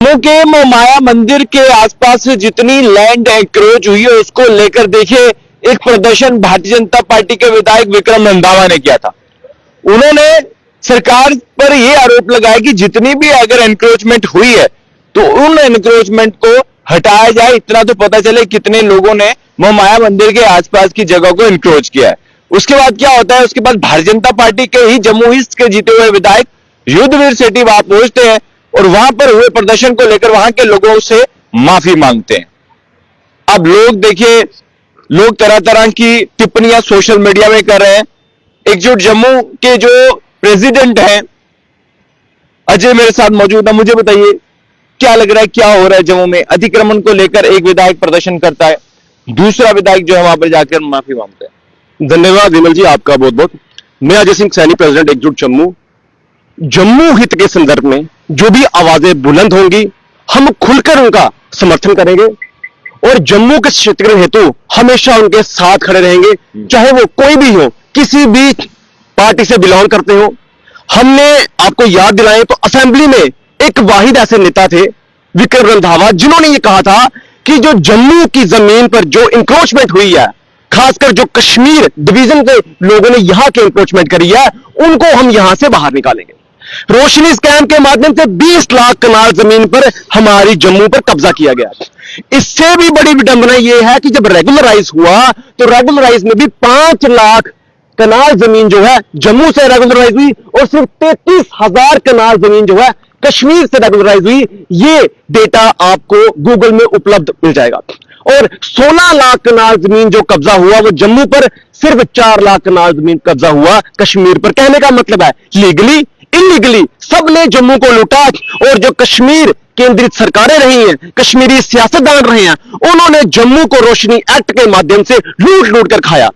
जम्मू के माया मंदिर के आसपास से जितनी लैंड एंक्रोच हुई है उसको लेकर देखिए एक प्रदर्शन भारतीय जनता पार्टी के विधायक विक्रम रंधावा ने किया था। उन्होंने सरकार पर यह आरोप लगाया कि जितनी भी अगर एनक्रोचमेंट हुई है तो उन एनक्रोचमेंट को हटाया जाए। इतना तो पता चले कितने लोगों ने माया मंदिर के आसपास की जगह को एनक्रोच किया है। उसके बाद क्या होता है, उसके बाद भारतीय जनता पार्टी के ही जम्मू ईस्ट के जीते हुए विधायक युद्धवीर सेठी वहां पहुंचते हैं और वहां पर हुए प्रदर्शन को लेकर वहां के लोगों से माफी मांगते हैं। अब लोग देखिए, लोग तरह तरह की टिप्पणियां सोशल मीडिया में कर रहे हैं। एकजुट जम्मू के जो प्रेसिडेंट हैं अजय मेरे साथ मौजूद है। मुझे बताइए क्या लग रहा है, क्या हो रहा है जम्मू में? अतिक्रमण को लेकर एक विधायक प्रदर्शन करता है, दूसरा विधायक जो है वहां पर जाकर माफी मांगता है। धन्यवाद विमल जी, आपका बहुत बहुत। मैं अजय सिंह सैनी, प्रेसिडेंट एकजुट जम्मू। जम्मू हित के संदर्भ में जो भी आवाजें बुलंद होंगी हम खुलकर उनका समर्थन करेंगे और जम्मू के क्षेत्र हेतु हमेशा उनके साथ खड़े रहेंगे, चाहे वो कोई भी हो, किसी भी पार्टी से बिलोंग करते हो। हमने आपको याद दिलाएं तो असेंबली में एक वाहिद ऐसे नेता थे विक्रम रंधावा, जिन्होंने ये कहा था कि जो जम्मू की जमीन पर जो इंक्रोचमेंट हुई है, खासकर जो कश्मीर डिवीजन के लोगों ने यहां के इंक्रोचमेंट करी है, उनको हम यहां से बाहर निकालेंगे। रोशनी स्कैम के माध्यम से 20 लाख कनाल जमीन पर हमारी जम्मू पर कब्जा किया गया। इससे भी बड़ी विडंबना यह है कि जब रेगुलराइज हुआ तो रेगुलराइज में भी 5 लाख कनाल जमीन जो है जम्मू से रेगुलराइज हुई और सिर्फ 33,000 कनाल जमीन जो है कश्मीर से रेगुलराइज हुई। ये डेटा आपको गूगल में उपलब्ध मिल जाएगा। और 16 लाख कनाल जमीन जो कब्जा हुआ वो जम्मू पर, सिर्फ 4 लाख कनाल जमीन कब्जा हुआ कश्मीर पर। कहने का मतलब है लीगली इलीगली सबने जम्मू को लूटा और जो कश्मीर केंद्रित सरकारें रही हैं, कश्मीरी सियासतदान रहे हैं, उन्होंने जम्मू को रोशनी एक्ट के माध्यम से लूट लूट कर खाया।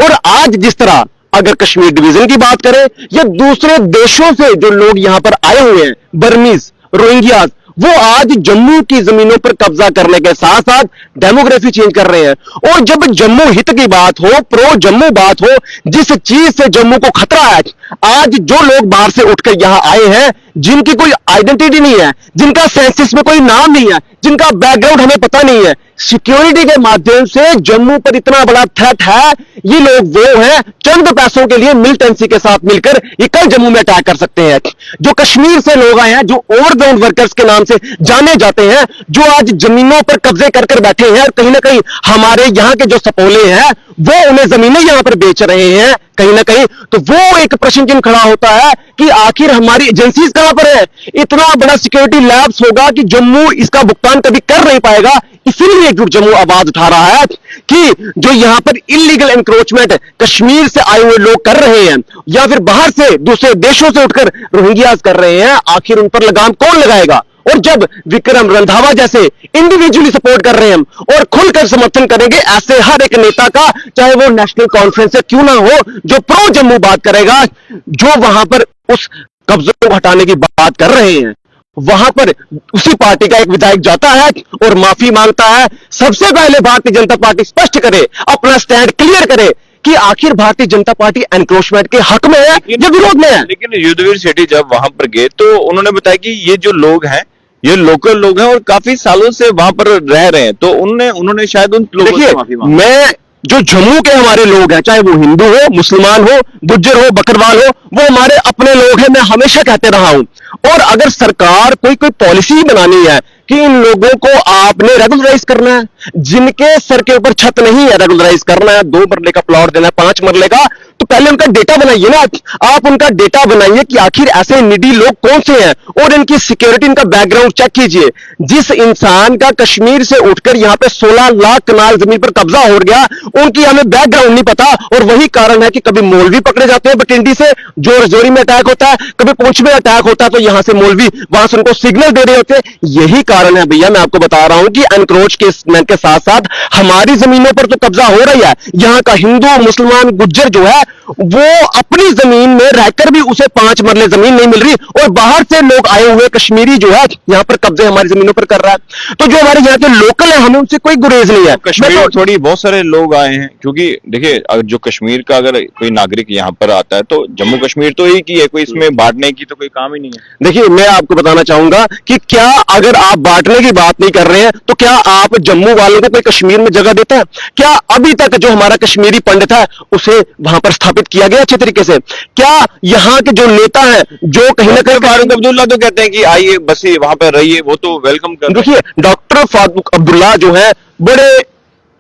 और आज जिस तरह अगर कश्मीर डिवीजन की बात करें या दूसरे देशों से जो लोग यहां पर आए हुए हैं, बर्मीज, रोहिंग्याज, वो आज जम्मू की जमीनों पर कब्जा करने के साथ साथ डेमोग्राफी चेंज कर रहे हैं। और जब जम्मू हित की बात हो, प्रो जम्मू बात हो, जिस चीज से जम्मू को खतरा है, आज जो लोग बाहर से उठकर यहां आए हैं, जिनकी कोई आइडेंटिटी नहीं है, जिनका सेंसस में कोई नाम नहीं है, जिनका बैकग्राउंड हमें पता नहीं है, सिक्योरिटी के माध्यम से जम्मू पर इतना बड़ा थ्रेट है। ये लोग वो हैं चंद पैसों के लिए मिलिटेंसी के साथ मिलकर ये कल जम्मू में अटैक कर सकते हैं। जो कश्मीर से लोग आए हैं, जो ओवरग्राउंड वर्कर्स के नाम से जाने जाते हैं, जो आज जमीनों पर कब्जे कर कर बैठे हैं, कहीं ना कहीं हमारे यहां के जो सपोले हैं वो उन्हें जमीनें यहां पर बेच रहे हैं कहीं ना कहीं। तो वो एक प्रश्न चिन्ह खड़ा होता है कि आखिर हमारी एजेंसीज कहां पर है? इतना बड़ा सिक्योरिटी लैब्स होगा कि जम्मू इसका भुगतान कभी कर नहीं पाएगा। इसीलिए एकजुट जम्मू आवाज उठा रहा है कि जो यहां पर इलीगल एनक्रोचमेंट कश्मीर से आए हुए लोग कर रहे हैं या फिर बाहर से दूसरे देशों से उठकर रोहिंग्याज कर रहे हैं, आखिर उन पर लगाम कौन लगाएगा? और जब विक्रम रंधावा जैसे इंडिविजुअली सपोर्ट कर रहे हैं हम और खुलकर समर्थन करेंगे ऐसे हर एक नेता का, चाहे वो नेशनल कॉन्फ्रेंस से क्यों ना हो, जो प्रो जम्मू बात करेगा, जो वहां पर उस कब्जे को हटाने की बात कर रहे हैं, वहां पर उसी पार्टी का एक विधायक जाता है और माफी मांगता है। सबसे पहले भारतीय जनता पार्टी स्पष्ट करे, अपना स्टैंड क्लियर करे कि आखिर भारतीय जनता पार्टी एनक्रोचमेंट के हक में है या विरोध में है। लेकिन युद्धवीर सेठी जब वहां पर गए तो उन्होंने बताया कि ये जो लोग हैं ये लोकल लोग हैं और काफी सालों से वहां पर रह रहे हैं, तो उन्होंने शायद उन लोगों से माफी मांगी। मैं जो जम्मू के हमारे लोग हैं, चाहे वो हिंदू हो, मुसलमान हो, गुज्जर हो, बकरवाल हो, वो हमारे अपने लोग हैं। मैं हमेशा कहते रहा हूं। और अगर सरकार कोई पॉलिसी बनानी है कि इन लोगों को आपने रेगुलराइज करना है, जिनके सर के ऊपर छत नहीं है रेगुलराइज करना है, 2 मरले का प्लॉट देना है, 5 मरले का, तो पहले उनका डेटा बनाइए ना। आप उनका डेटा बनाइए कि आखिर ऐसे निडी लोग कौन से हैं और इनकी सिक्योरिटी, इनका बैकग्राउंड चेक कीजिए। जिस इंसान का कश्मीर से उठकर यहां पे 16 लाख कनाल जमीन पर कब्जा हो गया, उनकी हमें बैकग्राउंड नहीं पता। और वही कारण है कि कभी मौलवी पकड़े जाते हैं बटिंडी से, जो रजौरी में अटैक होता है, कभी पुंछ में अटैक होता है, तो यहां से मौलवी वहां से उनको सिग्नल दे रहे होते हैं। यही कारण है भैया, मैं आपको बता रहा हूं कि एनक्रोच के साथ साथ हमारी जमीनों पर तो कब्जा हो रही है। यहां का हिंदू, मुसलमान, गुज्जर जो है वो अपनी जमीन में रहकर भी उसे 5 मरले जमीन नहीं मिल रही, और बाहर से लोग आए हुए कश्मीरी जो है यहाँ पर कब्जे हमारी जमीनों पर कर रहा है। तो जो हमारे यहाँ के लोकल है, हमें उनसे कोई गुरेज नहीं है। कश्मीर में थोड़ी बहुत सारे लोग आए हैं, क्योंकि देखिए जो कश्मीर का अगर कोई नागरिक यहाँ पर आता है तो जम्मू कश्मीर तो एक ही है, कोई इसमें बांटने की तो कोई काम ही नहीं है। देखिए मैं आपको बताना चाहूंगा कि क्या अगर आप बांटने की बात नहीं कर रहे हैं तो क्या आप जम्मू वालों को कोई कश्मीर में जगह देते हैं? क्या अभी तक जो हमारा कश्मीरी पंडित है उसे वहां पर स्थापित किया गया अच्छे तरीके से? क्या यहाँ के जो नेता हैं जो कहीं ना कहीं, फारूक अब्दुल्ला तो कहते हैं कि आइए बस वहां पर रहिए, वो तो वेलकम कर रहे हैं। देखिए डॉक्टर फारूक अब्दुल्ला जो है बड़े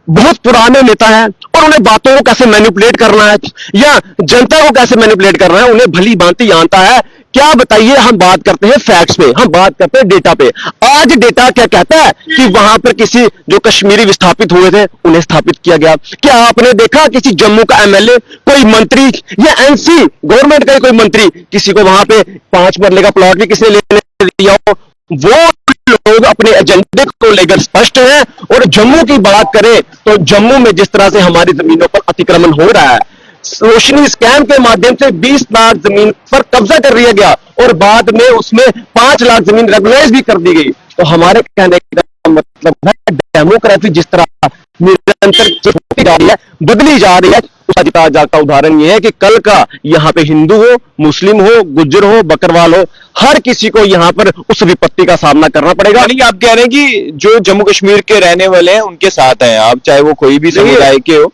बहुत पुराने नेता हैं, और उन्हें बातों को कैसे मैनिपुलेट करना है या जनता को कैसे मैनिपुलेट करना है उन्हें भली भांति जानता है। क्या बताइए, हम बात करते हैं फैक्ट्स पे, हम बात करते हैं डेटा पे। आज डेटा क्या कहता है कि वहां पर किसी जो कश्मीरी विस्थापित हुए थे उन्हें स्थापित किया गया। क्या आपने देखा किसी जम्मू का एमएलए, कोई मंत्री या एनसी गवर्नमेंट का कोई मंत्री किसी को वहां पे 5 मरले का प्लॉट भी किसी ने लेने दिया हो? वो लोग अपने एजेंडे को लेकर स्पष्ट हैं। और जम्मू की बात करें तो जम्मू में जिस तरह से हमारी जमीनों पर अतिक्रमण हो रहा है, रोशनी स्कैम के माध्यम से 20 लाख जमीन पर कब्जा कर लिया गया और बाद में उसमें 5 लाख जमीन रेगुलराइज भी कर दी गई। तो हमारे कहने का मतलब है डेमोक्रेसी जिस तरह निरंतर होती जा रही है, बदली जा रही है, उसका जिता जाता उदाहरण यह है कि कल का यहाँ पे हिंदू हो, मुस्लिम हो, गुज्जर हो, बकरवाल हो, हर किसी को यहाँ पर उस विपत्ति का सामना करना पड़ेगा। यानी आप कह रहे हैं कि जो जम्मू कश्मीर के रहने वाले हैं उनके साथ हैं आप, चाहे वो कोई भी समुदाय के हो।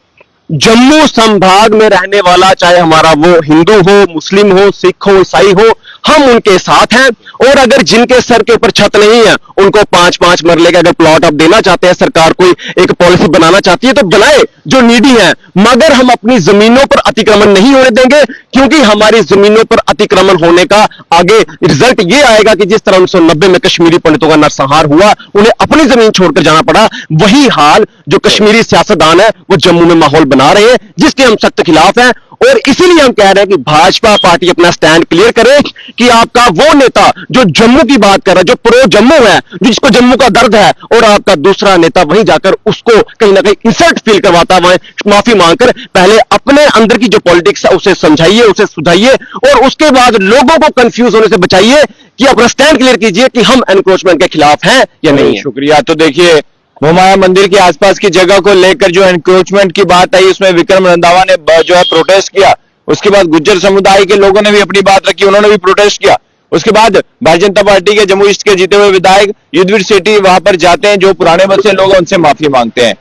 जम्मू संभाग में रहने वाला चाहे हमारा वो हिंदू हो, मुस्लिम हो, सिख हो, ईसाई हो, हम उनके साथ हैं। और अगर जिनके सर के ऊपर छत नहीं है उनको 5-5 मरले का अगर प्लॉट आप देना चाहते हैं, सरकार कोई एक पॉलिसी बनाना चाहती है तो बनाए जो नीडी है, मगर हम अपनी जमीनों पर अतिक्रमण नहीं होने देंगे। क्योंकि हमारी जमीनों पर अतिक्रमण होने का आगे रिजल्ट ये आएगा कि जिस तरह 1990 में कश्मीरी पंडितों का नरसंहार हुआ, उन्हें अपनी जमीन छोड़कर जाना पड़ा, वही हाल जो कश्मीरी सियासतदान है वो जम्मू में माहौल बना रहे हैं, जिसके हम सख्त खिलाफ हैं। और इसीलिए हम कह रहे हैं कि भाजपा पार्टी अपना स्टैंड क्लियर करे कि आपका वो नेता जो जम्मू की बात कर रहा है, जो प्रो जम्मू है, जिसको जम्मू का दर्द है, और आपका दूसरा नेता वहीं जाकर उसको कहीं ना कहीं इंसल्ट फील करवाता है, माफी मांगकर पहले अपने अंदर की जो पॉलिटिक्स है उसे समझाइए, उसे सुधाइए, और उसके बाद लोगों को कंफ्यूज होने से बचाइए कि अपना स्टैंड क्लियर कीजिए कि हम एनक्रोचमेंट के खिलाफ हैं या नहीं है। शुक्रिया। तो देखिए मोहमाया मंदिर के आसपास की जगह को लेकर जो एनक्रोचमेंट की बात आई, उसमें विक्रम रंधावा ने जो है प्रोटेस्ट किया। उसके बाद गुज्जर समुदाय के लोगों ने भी अपनी बात रखी, उन्होंने भी प्रोटेस्ट किया। उसके बाद भारतीय जनता पार्टी के जम्मू ईस्ट के जीते हुए विधायक युद्धवीर सेठी वहां पर जाते हैं, जो पुराने बसे लोग उनसे माफी मांगते हैं।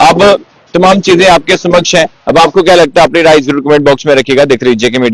अब तमाम चीजें आपके समक्ष हैं। अब आपको क्या लगता है, अपनी राय जरूर कमेंट बॉक्स में रखिएगा। देख लीजिए कि मीडिया